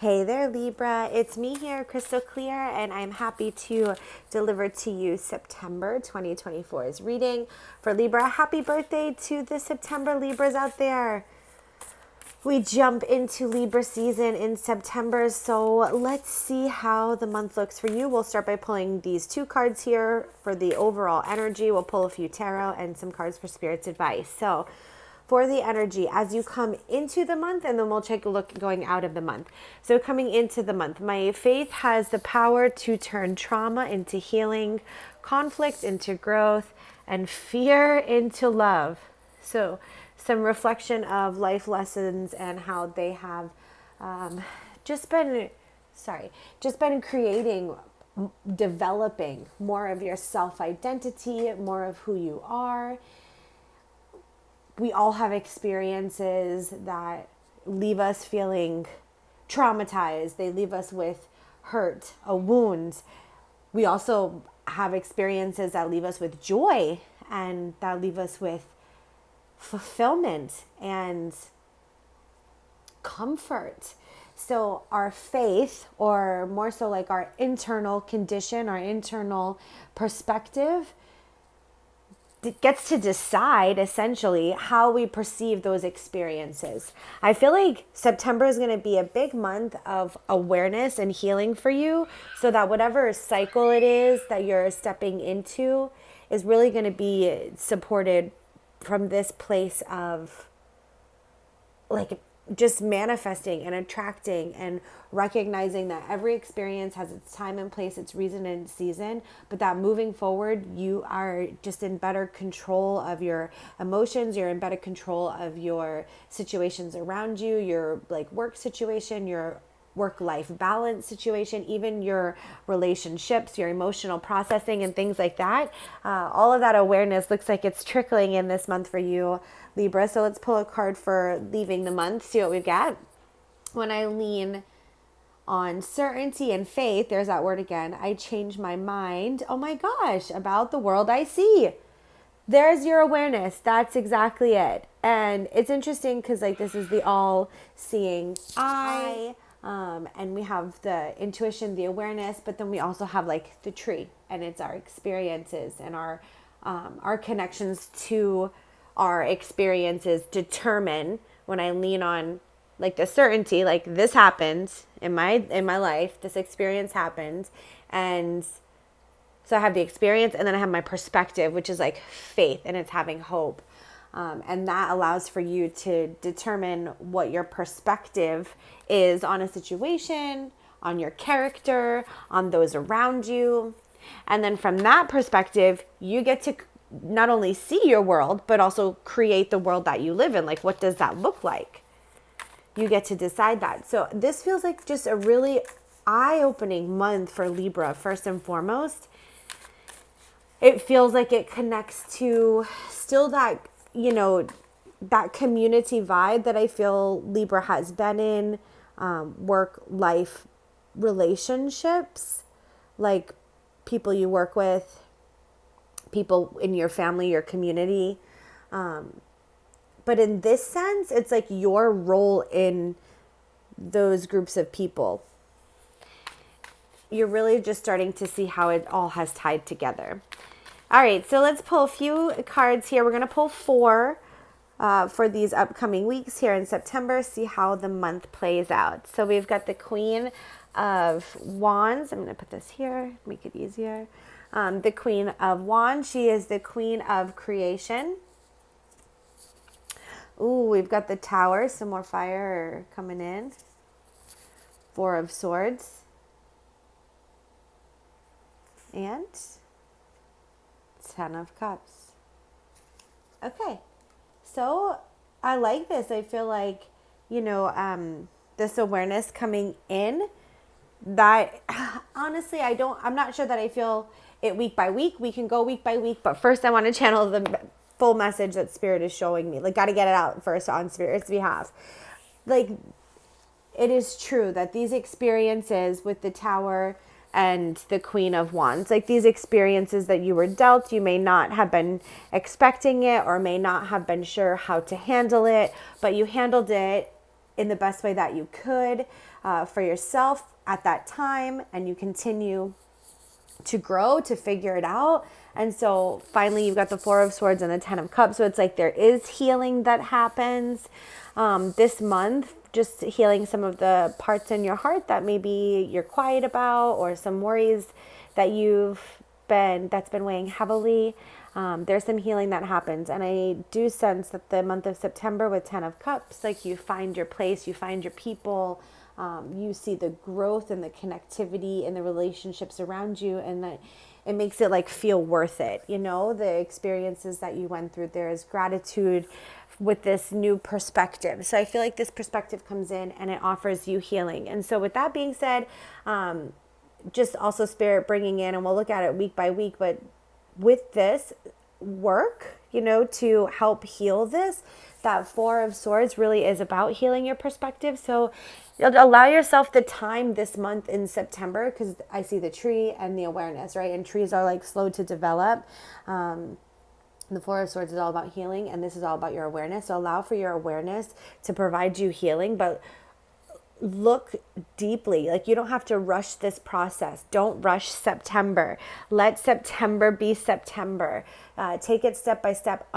Hey there, Libra. It's me here, Krystal Clear, and I'm happy to deliver to you September 2024's reading for Libra. Happy birthday to the September Libras out there. We jump into Libra season in September, so let's see how the month looks for you. We'll start by pulling these two cards here for the overall energy. We'll pull a few tarot and some cards for Spirit's advice. So for the energy as you come into the month, and then we'll take a look going out of the month. So coming into the month, my faith has the power to turn trauma into healing, conflict into growth, and fear into love. So some reflection of life lessons and how they have just been creating, developing more of your self-identity, more of who you are. We all have experiences that leave us feeling traumatized. They leave us with hurt, a wound. We also have experiences that leave us with joy and that leave us with fulfillment and comfort. So our faith, or more so like our internal condition, our internal perspective, gets to decide essentially how we perceive those experiences. I feel like September is going to be a big month of awareness and healing for you, so that whatever cycle it is that you're stepping into is really going to be supported from this place of like just manifesting and attracting and recognizing that every experience has its time and place, its reason and season, but that moving forward, you are just in better control of your emotions. You're in better control of your situations around you, your like work situation, your work-life balance situation, even your relationships, your emotional processing and things like that. All of that awareness looks like it's trickling in this month for you, Libra. So let's pull a card for leaving the month, see what we've got. When I lean on certainty and faith, there's that word again, I change my mind, oh my gosh, about the world I see. There's your awareness. That's exactly it. And it's interesting because like this is the all-seeing eye. And we have the intuition, the awareness, but then we also have like the tree, and it's our experiences and our connections to our experiences determine. When I lean on like the certainty, like this happened in my life, this experience happened, and so I have the experience, and then I have my perspective, which is like faith, and it's having hope. And that allows for you to determine what your perspective is on a situation, on your character, on those around you. And then from that perspective, you get to not only see your world, but also create the world that you live in. Like, what does that look like? You get to decide that. So this feels like just a really eye-opening month for Libra, first and foremost. It feels like it connects to still that, you know, that community vibe that I feel Libra has been in, work, life, relationships, like people you work with, people in your family, your community. But in this sense, it's like your role in those groups of people. You're really just starting to see how it all has tied together. All right, so let's pull a few cards here. We're going to pull 4 for these upcoming weeks here in September, see how the month plays out. So we've got the Queen of Wands. I'm going to put this here, make it easier. The Queen of Wands, she is the Queen of Creation. Ooh, we've got the Tower, some more fire coming in. 4 of Swords. And 10 of Cups. Okay, so I like this. I feel like, you know, this awareness coming in that honestly, I'm not sure that I feel it week by week. We can go week by week, but first I want to channel the full message that Spirit is showing me. Like, got to get it out first on Spirit's behalf. Like, it is true that these experiences with the Tower and the Queen of Wands, like these experiences that you were dealt, you may not have been expecting it or may not have been sure how to handle it, but you handled it in the best way that you could for yourself at that time, and you continue to grow, to figure it out. And so finally you've got the Four of Swords and the Ten of Cups. So it's like there is healing that happens this month, just healing some of the parts in your heart that maybe you're quiet about, or some worries that that's been weighing heavily. There's some healing that happens. And I do sense that the month of September with Ten of Cups, like you find your place, you find your people, you see the growth and the connectivity and the relationships around you, and that it makes it like feel worth it. You know, the experiences that you went through, there is gratitude with this new perspective. So I feel like this perspective comes in and it offers you healing. And so with that being said, just also Spirit bringing in, and we'll look at it week by week, but with this work, you know, to help heal this, that Four of Swords really is about healing your perspective. So allow yourself the time this month in September, because I see the tree and the awareness, right? And trees are like slow to develop. The Four of Swords is all about healing, and this is all about your awareness. So allow for your awareness to provide you healing, but look deeply. Like, you don't have to rush this process. Don't rush September. Let September be September. Take it step by step.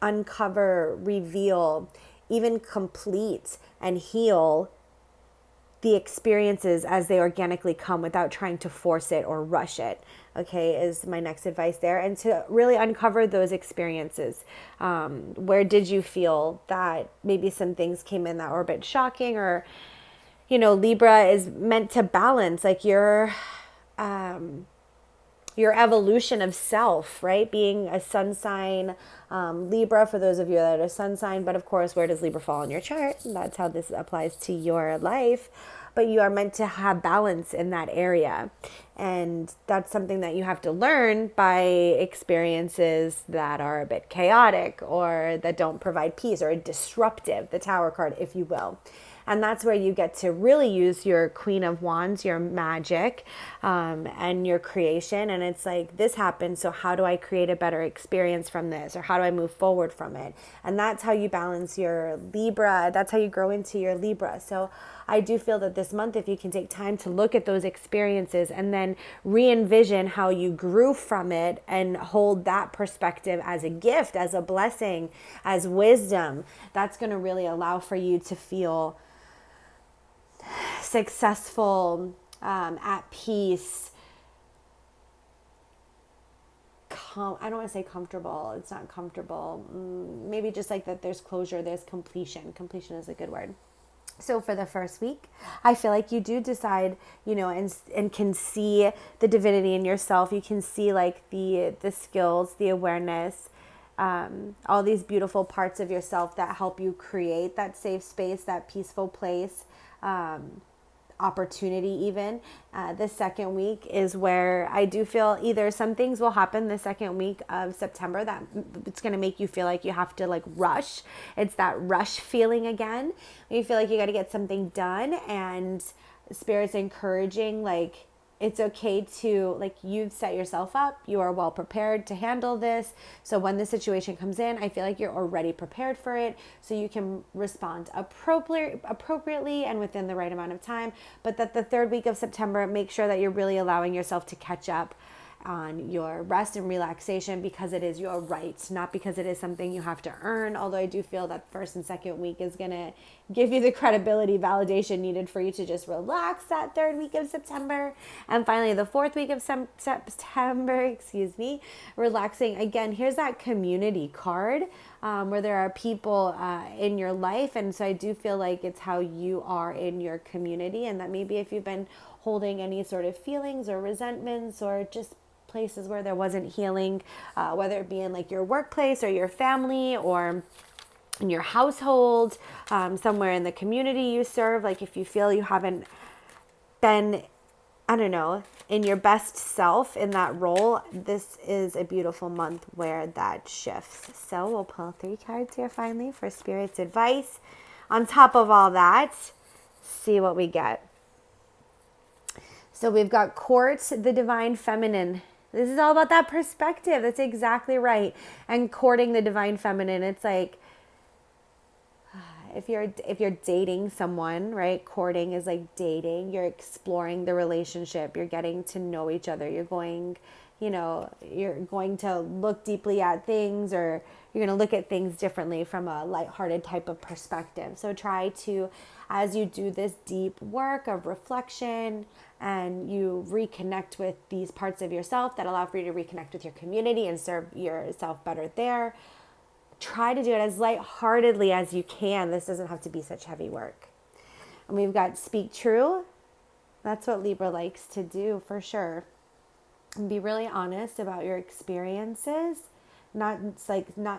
Uncover, reveal, even complete and heal the experiences as they organically come without trying to force it or rush it. Okay, is my next advice there. And to really uncover those experiences. Where did you feel that maybe some things came in that were a bit shocking? Or, you know, Libra is meant to balance like your evolution of self, right? Being a sun sign, Libra, for those of you that are sun sign, but of course, where does Libra fall in your chart? That's how this applies to your life. But you are meant to have balance in that area. And that's something that you have to learn by experiences that are a bit chaotic or that don't provide peace, or disruptive, the Tower card, if you will. And that's where you get to really use your Queen of Wands, your magic, and your creation. And it's like, this happened, so how do I create a better experience from this? Or how do I move forward from it? And that's how you balance your Libra. That's how you grow into your Libra. So I do feel that this month, if you can take time to look at those experiences and then re-envision how you grew from it and hold that perspective as a gift, as a blessing, as wisdom, that's going to really allow for you to feel successful, at peace. I don't want to say comfortable. It's not comfortable. Maybe just like that there's closure, there's completion. Completion is a good word. So for the first week, I feel like you do decide, you know, and can see the divinity in yourself. You can see like the skills, the awareness, all these beautiful parts of yourself that help you create that safe space, that peaceful place, opportunity even. The second week is where I do feel either some things will happen the second week of September that it's going to make you feel like you have to like rush. It's that rush feeling again. You feel like you got to get something done, and Spirit's encouraging, like, it's okay to, like, you've set yourself up. You are well prepared to handle this. So when the situation comes in, I feel like you're already prepared for it. So you can respond appropriately and within the right amount of time. But that the third week of September, make sure that you're really allowing yourself to catch up on your rest and relaxation, because it is your right, not because it is something you have to earn. Although I do feel that first and second week is going to give you the credibility, validation needed for you to just relax that third week of September. And finally, the fourth week of September, relaxing. Again, here's that community card, where there are people in your life. And so I do feel like it's how you are in your community, and that maybe if you've been holding any sort of feelings or resentments, or just places where there wasn't healing, whether it be in like your workplace or your family or in your household, somewhere in the community you serve, like if you feel you haven't been, I don't know, in your best self in that role, this is a beautiful month where that shifts. So we'll pull 3 cards here finally for Spirit's advice. On top of all that, see what we get. So we've got Court, the divine feminine. This is all about that perspective. That's exactly right. And courting the divine feminine, it's like, if you're dating someone, right? Courting is like dating. You're exploring the relationship. You're getting to know each other. You're going to look deeply at things, or you're going to look at things differently from a lighthearted type of perspective. So try to, as you do this deep work of reflection and you reconnect with these parts of yourself that allow for you to reconnect with your community and serve yourself better there, try to do it as lightheartedly as you can. This doesn't have to be such heavy work. And we've got speak true. That's what Libra likes to do for sure. And be really honest about your experiences. Not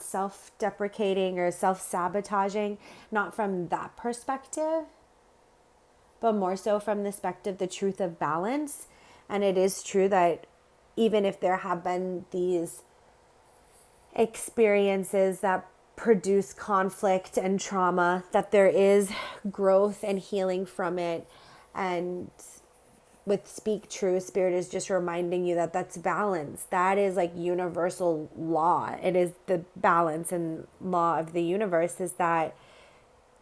self-deprecating or self-sabotaging, not from that perspective, but more so from the perspective, the truth of balance. And it is true that even if there have been these experiences that produce conflict and trauma, that there is growth and healing from it. And with Speak True, Spirit is just reminding you that that's balance. That is like universal law. It is the balance and law of the universe, is that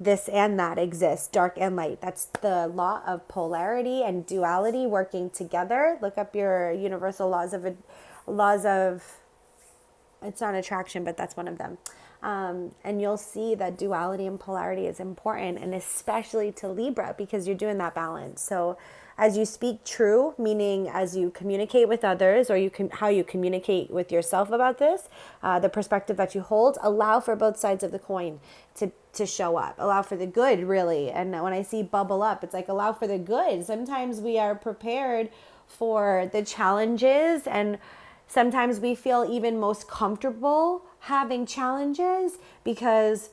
this and that exists, dark and light. That's the law of polarity and duality working together. Look up your universal laws of it's not attraction, but that's one of them. And you'll see that duality and polarity is important, and especially to Libra, because you're doing that balance. So as you speak true, meaning as you communicate with others, or how you communicate with yourself about this, the perspective that you hold, allow for both sides of the coin to show up. Allow for the good, really. And when I see bubble up, it's like allow for the good. Sometimes we are prepared for the challenges, and sometimes we feel even most comfortable having challenges because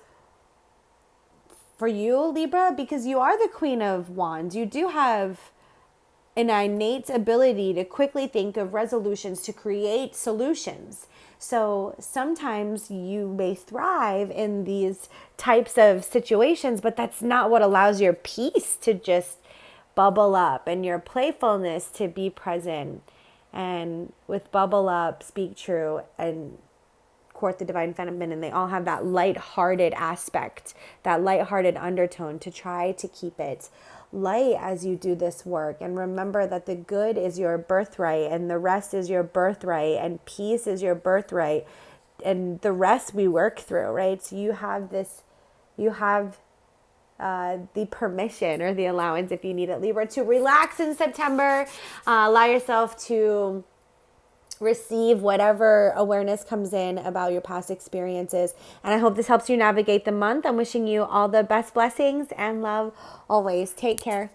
for you, Libra, because you are the Queen of Wands, you do have an innate ability to quickly think of resolutions, to create solutions. So sometimes you may thrive in these types of situations, but that's not what allows your peace to just bubble up and your playfulness to be present. And with Bubble Up, Speak True, and Court the Divine Feminine, they all have that lighthearted aspect, that lighthearted undertone, to try to keep it light as you do this work. And remember that the good is your birthright, and the rest is your birthright, and peace is your birthright, and the rest we work through, right? So you have the permission or the allowance, if you need it, Libra, to relax in September. Allow yourself to receive whatever awareness comes in about your past experiences. And I hope this helps you navigate the month. I'm wishing you all the best blessings and love always. Take care.